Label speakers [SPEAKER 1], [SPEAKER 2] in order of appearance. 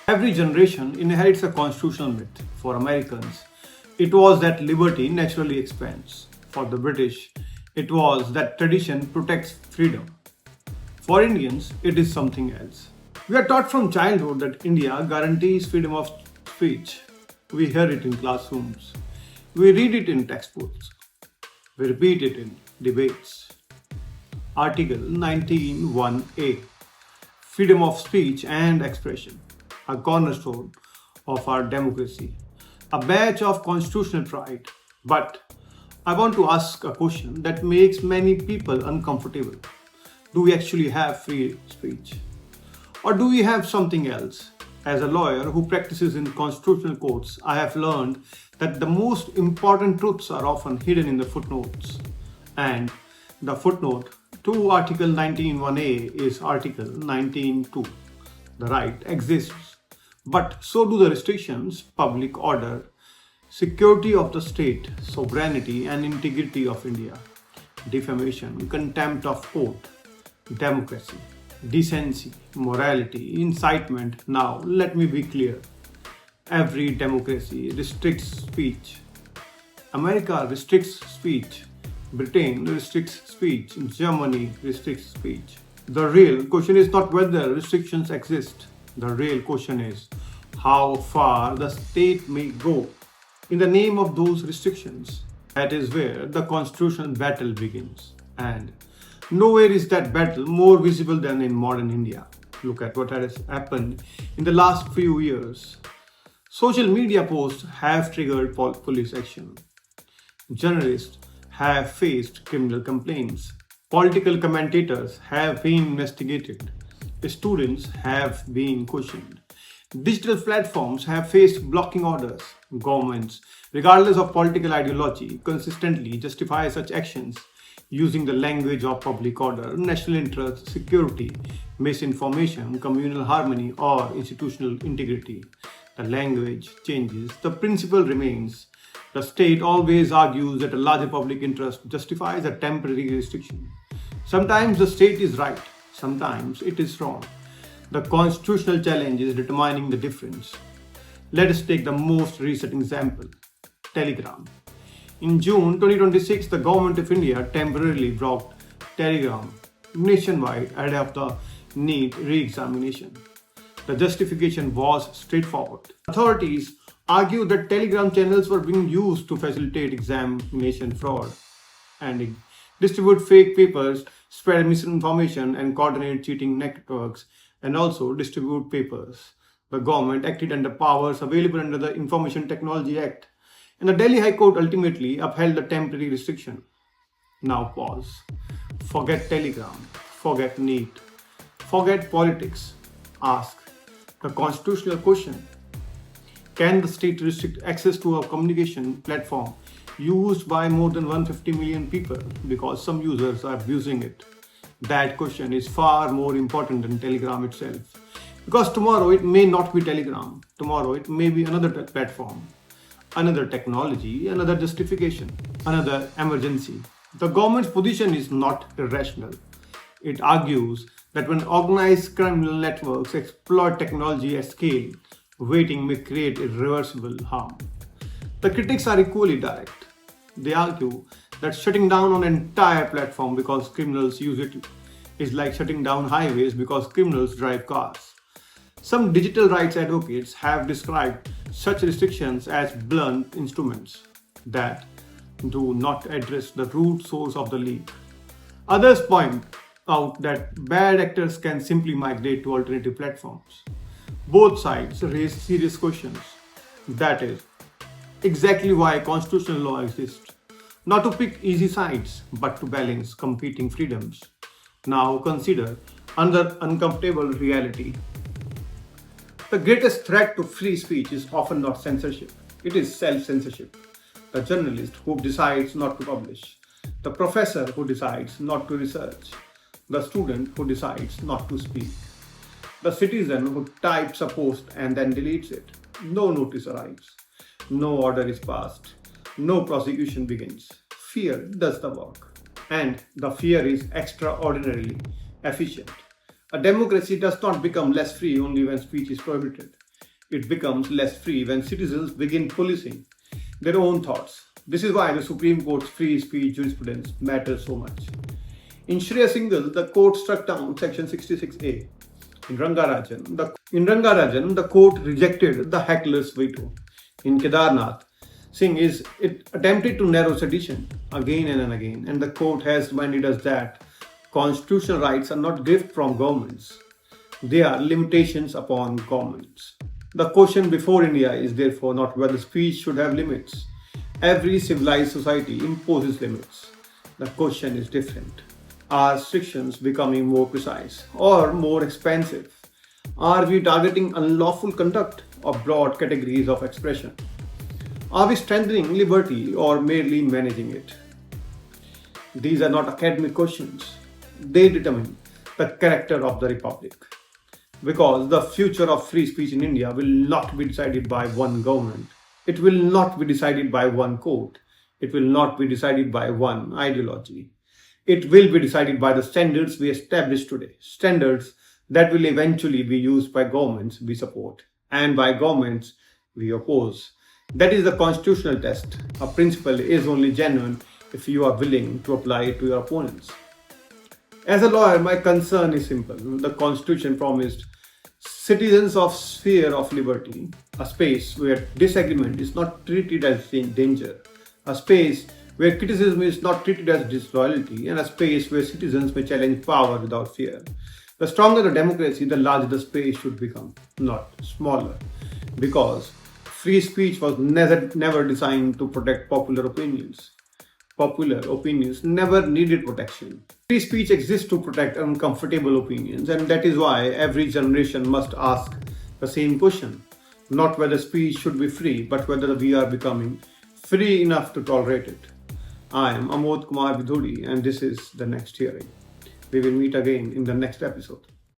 [SPEAKER 1] Every generation inherits a constitutional myth. For Americans, it was that liberty naturally expands. For the British, it was that tradition protects freedom. For Indians, it is something else. We are taught from childhood that India guarantees freedom of speech. We hear it in classrooms. We read it in textbooks. We repeat it in debates. Article 19(1)(a), freedom of speech and expression, a cornerstone of our democracy, a badge of constitutional pride. But I want to ask a question that makes many people uncomfortable. Do we actually have free speech? Or do we have something else? As a lawyer who practices in constitutional courts, I have learned that the most important truths are often hidden in the footnotes. And the footnote to Article 19(1)(a) is Article 19(2). The right exists, but so do the restrictions, public order, security of the state, sovereignty and integrity of India, defamation, contempt of court, democracy, decency, morality, incitement. Now, let me be clear. Every democracy restricts speech. America restricts speech. Britain restricts speech. Germany restricts speech. The real question is not whether restrictions exist. The real question is how far the state may go in the name of those restrictions. That is where the constitutional battle begins. And nowhere is that battle more visible than in modern India. Look at what has happened in the last few years. Social media posts have triggered police action. Journalists have faced criminal complaints. Political commentators have been investigated. Students have been questioned. Digital platforms have faced blocking orders. Governments, regardless of political ideology, consistently justify such actions using the language of public order, national interest, security, misinformation, communal harmony, or institutional integrity. The language changes, the principle remains. The state always argues that a larger public interest justifies a temporary restriction. Sometimes the state is right, sometimes it is wrong. The constitutional challenge is determining the difference. Let us take the most recent example, Telegram. In June 2026, the Government of India temporarily blocked Telegram nationwide ahead of the NEET re-examination. The justification was straightforward. Authorities argued that Telegram channels were being used to facilitate examination fraud and distribute fake papers, spread misinformation, and coordinate cheating networks, and also distribute papers. The government acted under powers available under the Information Technology Act, and the Delhi High Court ultimately upheld the temporary restriction. Now pause. Forget Telegram. Forget NEET. Forget politics. Ask the constitutional question. Can the state restrict access to a communication platform used by more than 150 million people because some users are abusing it? That question is far more important than Telegram itself. Because tomorrow it may not be Telegram. Tomorrow it may be another platform, another technology, another justification, another emergency. The government's position is not irrational. It argues that when organized criminal networks exploit technology at scale, waiting may create irreversible harm. The critics are equally direct. They argue that shutting down an entire platform because criminals use it is like shutting down highways because criminals drive cars. Some digital rights advocates have described such restrictions as blunt instruments that do not address the root source of the leak. Others point out that bad actors can simply migrate to alternative platforms. Both sides raise serious questions. That is exactly why constitutional law exists. Not to pick easy sides, but to balance competing freedoms. Now consider another uncomfortable reality. The greatest threat to free speech is often not censorship, it is self-censorship. The journalist who decides not to publish, the professor who decides not to research, the student who decides not to speak, the citizen who types a post and then deletes it. No notice arrives, no order is passed, no prosecution begins. Fear does the work, and the fear is extraordinarily efficient. A democracy does not become less free only when speech is prohibited. It becomes less free when citizens begin policing their own thoughts. This is why the Supreme Court's free speech jurisprudence matters so much. In Shreya Singhal, the court struck down Section 66A. In Rangarajan, the court rejected the heckler's veto. In Kedar, it attempted to narrow sedition again and again, and the court has reminded us that constitutional rights are not gifts from governments. They are limitations upon governments. The question before India is therefore not whether speech should have limits. Every civilized society imposes limits. The question is different. Are restrictions becoming more precise or more expansive? Are we targeting unlawful conduct or broad categories of expression? Are we strengthening liberty or merely managing it? These are not academic questions. They determine the character of the republic. Because the future of free speech in India will not be decided by one government. It will not be decided by one court. It will not be decided by one ideology. It will be decided by the standards we establish today. Standards that will eventually be used by governments we support and by governments we oppose. That is the constitutional test. A principle is only genuine if you are willing to apply it to your opponents. As a lawyer, my concern is simple. The Constitution promised citizens of sphere of liberty, a space where disagreement is not treated as danger, a space where criticism is not treated as disloyalty, and a space where citizens may challenge power without fear. The stronger the democracy, the larger the space should become, not smaller. Because free speech was never designed to protect popular opinions. Popular opinions never needed protection. Free speech exists to protect uncomfortable opinions, and that is why every generation must ask the same question. Not whether speech should be free, but whether we are becoming free enough to tolerate it. I am Amod Kumar Bidhuri, and this is The Next Hearing. We will meet again in the next episode.